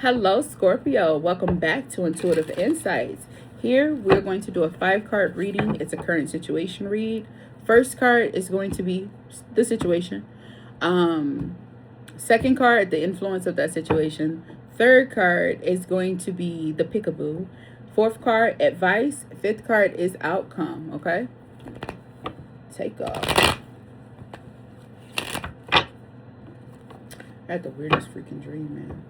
Hello, Scorpio. Welcome back to Intuitive Insights. Here, we're going to do a 5-card reading. It's a current situation read. First card is going to be the situation. Second card, the influence of that situation. Third card is going to be the peekaboo. Fourth card, advice. Fifth card is outcome. Okay? Take off. I had the weirdest freaking dream, man.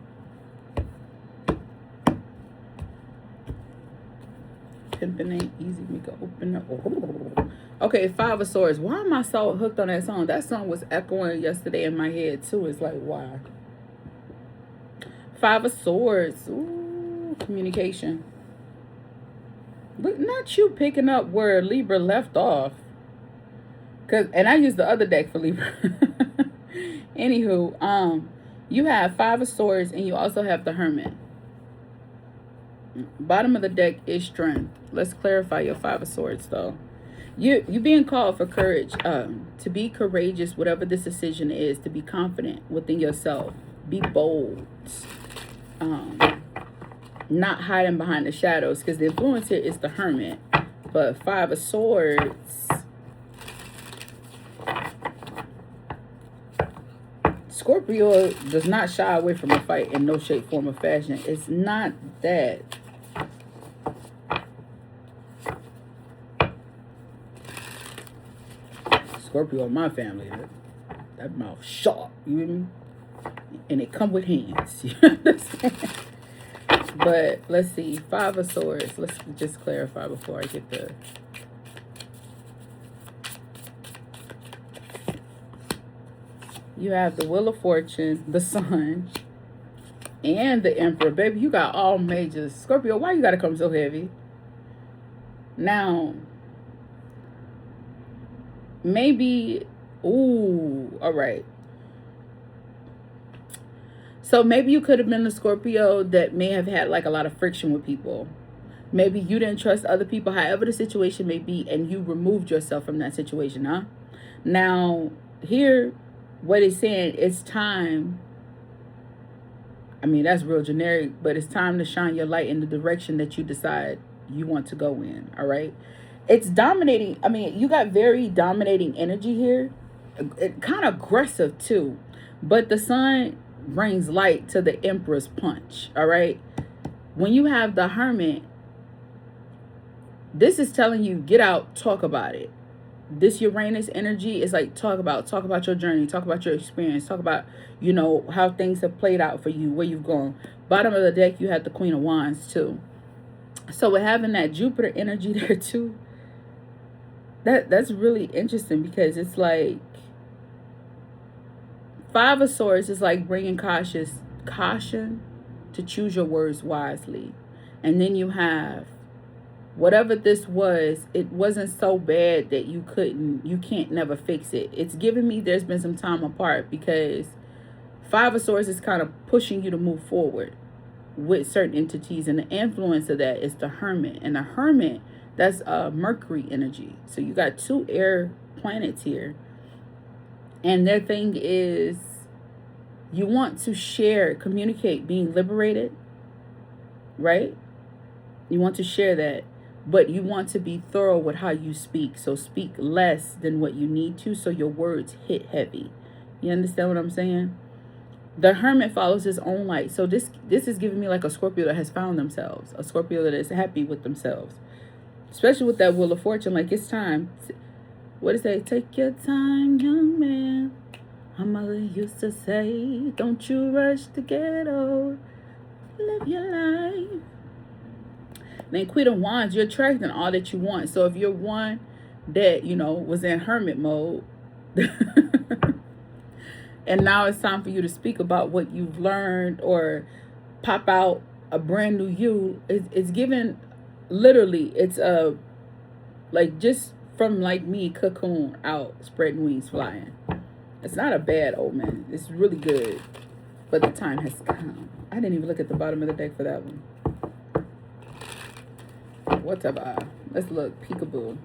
Pimping ain't easy. We can open up. Oh. Okay, 5 of Swords. Why am I so hooked on that song? That song was echoing yesterday in my head too. It's like, why? 5 of Swords. Ooh, communication. But not you picking up where Libra left off. And I used the other deck for Libra. Anywho, you have 5 of Swords and you also have the Hermit. Bottom of the deck is strength. Let's clarify your 5 of Swords though. You being called for courage, to be courageous, whatever this decision is, to be confident within yourself, be bold, not hiding behind the shadows, because the influence here is the Hermit. But 5 of Swords, Scorpio does not shy away from a fight in no shape, form, or fashion. It's not that. Scorpio in my family, that mouth sharp, you hear me? And it come with hands, you understand? But let's see, 5 of Swords. Let's just clarify before I get the... You have the Wheel of Fortune, the Sun, and the Emperor. Baby, you got all majors. Scorpio, why you gotta come so heavy? Now, maybe, ooh, all right. So maybe you could have been a Scorpio that may have had like a lot of friction with people. Maybe you didn't trust other people, however the situation may be, and you removed yourself from that situation, huh? Now, here, what it's saying, it's time. I mean, that's real generic, but it's time to shine your light in the direction that you decide you want to go in, all right? It's dominating. I mean, you got very dominating energy here. Kind of aggressive too. But the Sun brings light to the Emperor's punch, all right? When you have the Hermit, this is telling you, get out, talk about it. This Uranus energy is like, talk about your journey, talk about your experience, talk about, you know, how things have played out for you, where you've gone. Bottom of the deck, you have the Queen of Wands too. So with having that Jupiter energy there too, that's really interesting, because it's like 5 of Swords is like bringing caution to choose your words wisely. And then you have whatever this was, it wasn't so bad that you can't never fix it. It's giving me there's been some time apart, because 5 of Swords is kind of pushing you to move forward with certain entities, and the influence of that is the Hermit. And the Hermit, that's Mercury energy. So you got 2 air planets here, and their thing is you want to share, communicate, being liberated, right? You want to share that, but you want to be thorough with how you speak. So speak less than what you need to, so your words hit heavy. You understand what I'm saying? The Hermit follows his own light. So this is giving me like a Scorpio that has found themselves, a Scorpio that is happy with themselves, especially with that Wheel of Fortune. Like, it's time. What is it? Take your time, young man. My mother used to say, don't you rush to get old. Live your life. Then Queen of Wands, you're attracting all that you want. So if you're one that, you know, was in hermit mode, and now it's time for you to speak about what you've learned or pop out a brand new you, it's given, literally, it's like just from like me, cocoon out, spreading wings, flying. It's not a bad omen. It's really good. But the time has come. I didn't even look at the bottom of the deck for that one. Whatever. Let's look. Peekaboo.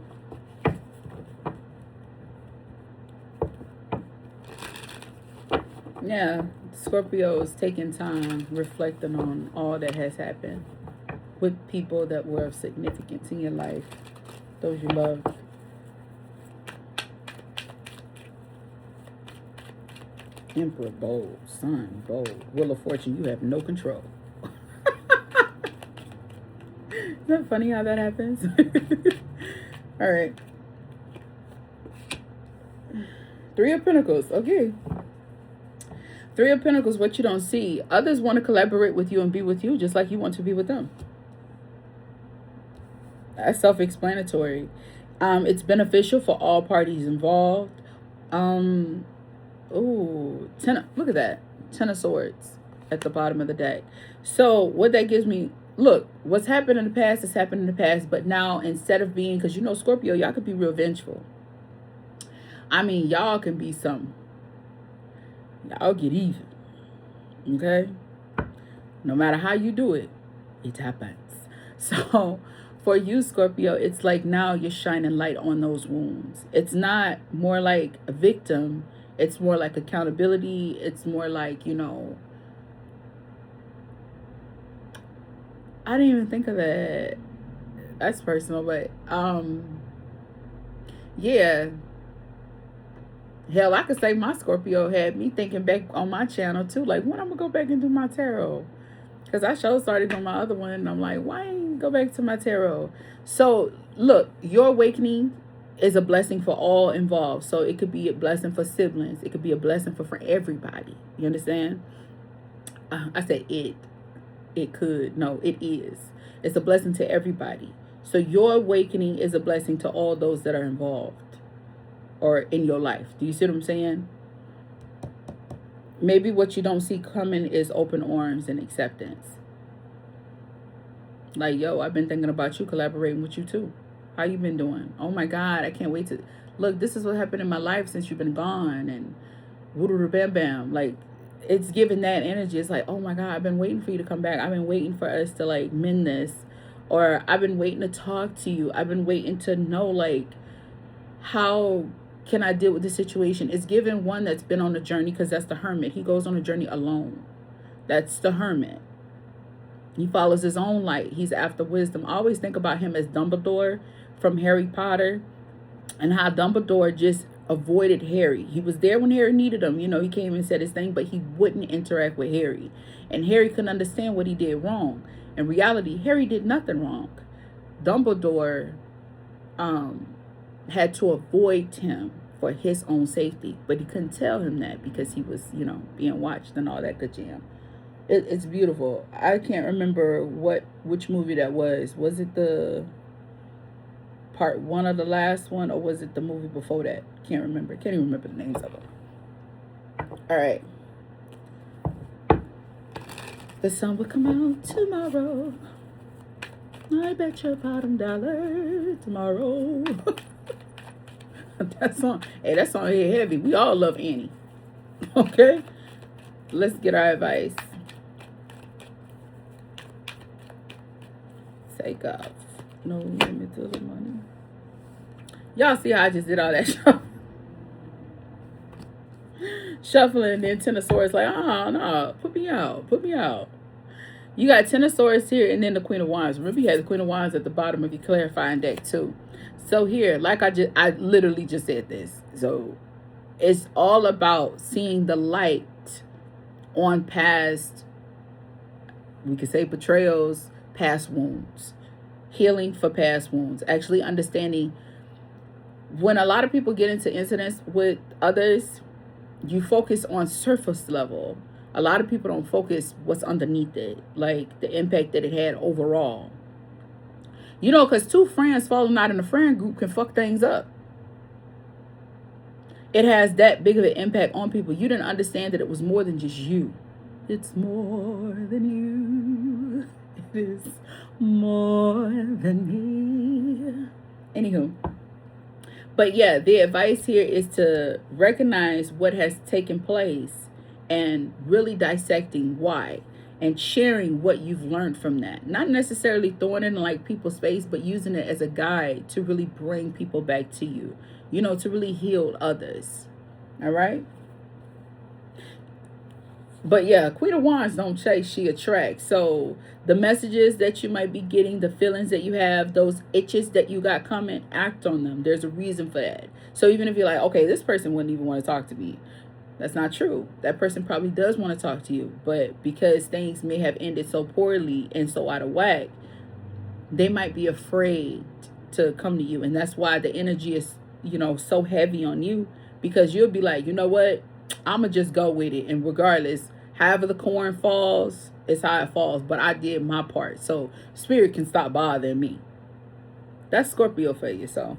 Yeah, Scorpio is taking time, reflecting on all that has happened with people that were of significance in your life, those you love. Emperor, bold. Sun, bold. Wheel of Fortune, you have no control. Isn't that funny how that happens? All right. Three of Pentacles. Okay. Three of Pentacles, what you don't see. Others want to collaborate with you and be with you just like you want to be with them. That's self-explanatory. It's beneficial for all parties involved. Ooh, look at that. 10 of Swords at the bottom of the deck. So what that gives me, look, what's happened in the past has happened in the past, but now instead of being, because you know Scorpio, y'all could be real vengeful. I mean, y'all can be some. Y'all get even. Okay? No matter how you do it, it happens. So for you, Scorpio, it's like now you're shining light on those wounds. It's not more like a victim. It's more like accountability. It's more like, you know, I didn't even think of that. That's personal, but yeah. Hell, I could say my Scorpio had me thinking back on my channel too. Like, when I'm gonna go back and do my tarot? Because I started on my other one, and I'm like, why ain't go back to my tarot? So look, your awakening is a blessing for all involved. So it could be a blessing for siblings. It could be a blessing for everybody. You understand? I said it. It could. No, it is. It's a blessing to everybody. So your awakening is a blessing to all those that are involved or in your life. Do you see what I'm saying? Maybe what you don't see coming is open arms and acceptance. Like, yo, I've been thinking about you, collaborating with you too. How you been doing? Oh my God, I can't wait to look. This is what happened in my life since you've been gone, and woo bam bam. Like, it's giving that energy. It's like, oh my God, I've been waiting for you to come back. I've been waiting for us to like mend this, or I've been waiting to talk to you. I've been waiting to know, like, how can I deal with this situation? It's giving one that's been on a journey, because that's the Hermit. He goes on a journey alone. That's the Hermit. He follows his own light. He's after wisdom. I always think about him as Dumbledore from Harry Potter, and how Dumbledore just avoided Harry. He was there when Harry needed him. You know, he came and said his thing, but he wouldn't interact with Harry. And Harry couldn't understand what he did wrong. In reality, Harry did nothing wrong. Dumbledore had to avoid him for his own safety, but he couldn't tell him that because he was, you know, being watched and all that good jam. It's beautiful. I can't remember which movie that was. Was it the part one of the last one, or was it the movie before that? Can't remember. Can't even remember the names of them. All right. The sun will come out tomorrow. I bet your bottom dollar tomorrow. That song hit heavy. We all love Annie. Okay? Let's get our advice. Take off. No limit to the money. Y'all see how I just did all that shuffling, and then Ten of Swords like, oh no, put me out. You got Ten of Swords here, and then the Queen of Wands. Remember, you had the Queen of Wands at the bottom of your clarifying deck too. So here, like I literally just said this. So it's all about seeing the light on past, we could say, betrayals, past wounds, healing for past wounds, actually understanding. When a lot of people get into incidents with others, you focus on surface level. A lot of people don't focus what's underneath it, like the impact that it had overall. You know, because two friends falling out in a friend group can fuck things up. It has that big of an impact on people. You didn't understand that it was more than just you. It's more than you. It is more than me. Anywho. But yeah, the advice here is to recognize what has taken place and really dissecting why, and sharing what you've learned from that. Not necessarily throwing it in like people's face, but using it as a guide to really bring people back to you, you know, to really heal others. All right. But yeah, Queen of Wands don't chase, she attracts. So the messages that you might be getting, the feelings that you have, those itches that you got coming, act on them. There's a reason for that. So even if you're like, okay, this person wouldn't even want to talk to me, that's not true. That person probably does want to talk to you, but because things may have ended so poorly and so out of whack, they might be afraid to come to you. And that's why the energy is, so heavy on you, because you'll be like, you know what? I'ma just go with it. And regardless, however the corn falls, it's how it falls. But I did my part. So spirit can stop bothering me. That's Scorpio for you. So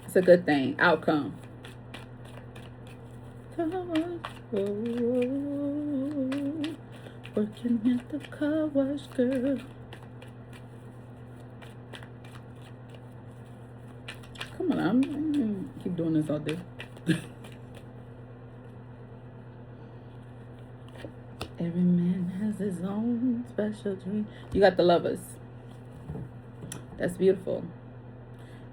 it's a good thing. Outcome. Working at the car wash, girl. Come on, I'm keep doing this all day. Every man has his own special dream. You got the Lovers. That's beautiful.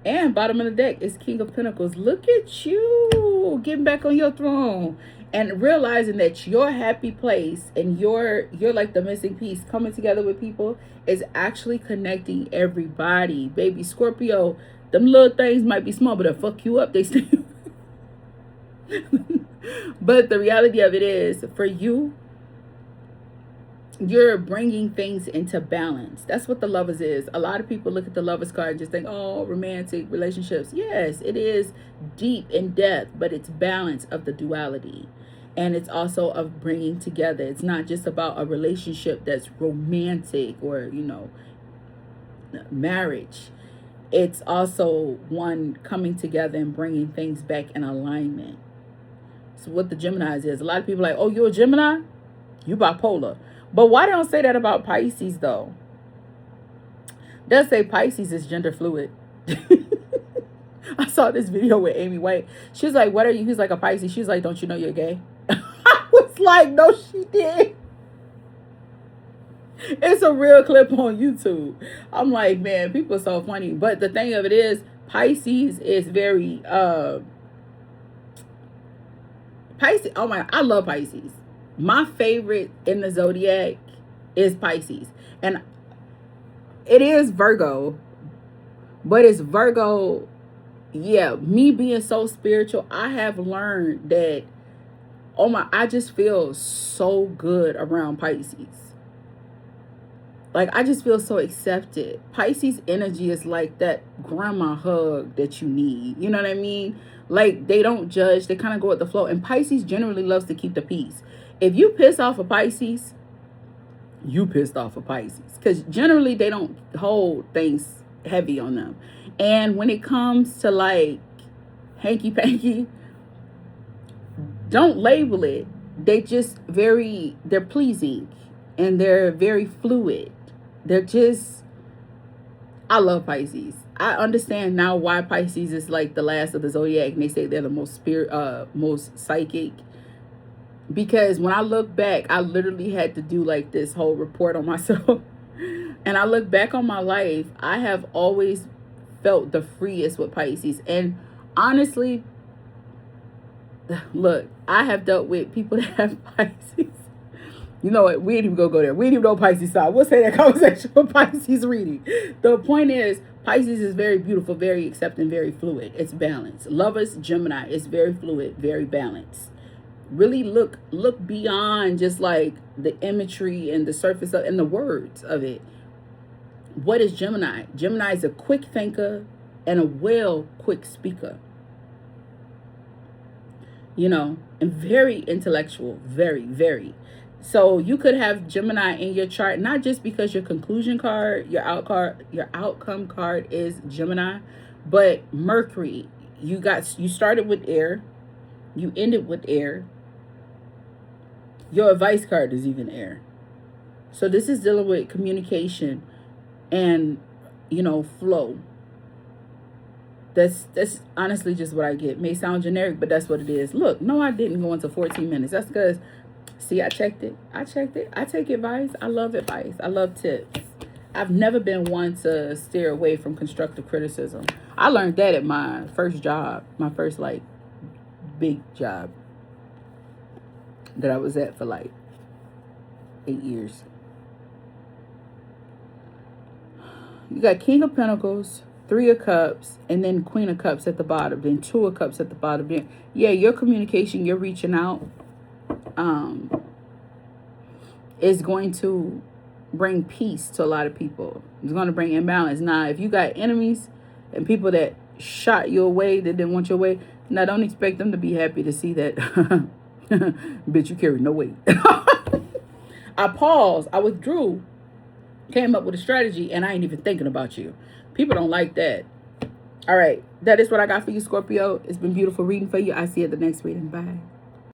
And bottom of the deck is King of Pentacles. Look at you getting back on your throne and realizing that your happy place and you're like the missing piece coming together with people is actually connecting everybody. Baby Scorpio, them little things might be small, but they'll fuck you up. They still. But the reality of it is, for you, you're bringing things into balance. That's what the Lovers is. A lot of people look at the Lovers card and just think, oh, romantic relationships. Yes, it is deep in depth, but it's balance of the duality. And it's also of bringing together. It's not just about a relationship that's romantic or, marriage. It's also one coming together and bringing things back in alignment. So what the Geminis is, a lot of people are like, oh, you're a Gemini? You bipolar. But why they don't say that about Pisces, though? They'll say Pisces is gender fluid. I saw this video with Amy White. She was like, what are you? He's like, a Pisces. She's like, don't you know you're gay? I was like, no, she did. It's a real clip on YouTube. I'm like, man, people are so funny. But the thing of it is, Pisces is very, Pisces, oh my, I love Pisces. My favorite in the zodiac is Pisces. And it is Virgo. But it's Virgo, yeah, me being so spiritual, I have learned that, I just feel so good around Pisces. Like, I just feel so accepted. Pisces energy is like that grandma hug that you need. You know what I mean? Like, they don't judge. They kind of go with the flow. And Pisces generally loves to keep the peace. If you piss off a Pisces, you pissed off a Pisces. Because generally, they don't hold things heavy on them. And when it comes to, like, hanky-panky, don't label it. They're pleasing. And they're very fluid. They're just, I love Pisces. I understand now why Pisces is like the last of the zodiac, and they say they're the most psychic. Because when I look back, I literally had to do like this whole report on myself. And I look back on my life, I have always felt the freest with Pisces. And honestly, look, I have dealt with people that have Pisces. You know what? We ain't even gonna go there. We ain't even know Pisces side. We'll say that conversation for Pisces reading. The point is, Pisces is very beautiful, very accepting, very fluid. It's balanced. Lovers, Gemini, is very fluid, very balanced. Really look beyond just like the imagery and the surface and the words of it. What is Gemini? Gemini is a quick thinker and a quick speaker. And very intellectual, very, very. So you could have Gemini in your chart, not just because your conclusion card, your outcome card is Gemini, but Mercury. You started with air, you ended with air. Your advice card is even air. So this is dealing with communication and, flow. That's honestly just what I get. May sound generic, but that's what it is. Look, no, I didn't go into 14 minutes. That's because, see, I checked it. I take advice. I love advice. I love tips. I've never been one to steer away from constructive criticism. I learned that at my first job, my first, big job. that I was at for like 8 years. You got King of Pentacles, Three of Cups, and then Queen of Cups at the bottom, then Two of Cups at the bottom. Then, yeah, your communication, you're reaching out, is going to bring peace to a lot of people. It's going to bring imbalance. Now, if you got enemies and people that shot you away, that didn't want your way, now don't expect them to be happy to see that. Bitch, you carry no weight. I paused. I withdrew. Came up with a strategy, and I ain't even thinking about you. People don't like that. All right. That is what I got for you, Scorpio. It's been beautiful reading for you. I see you at the next reading. Bye.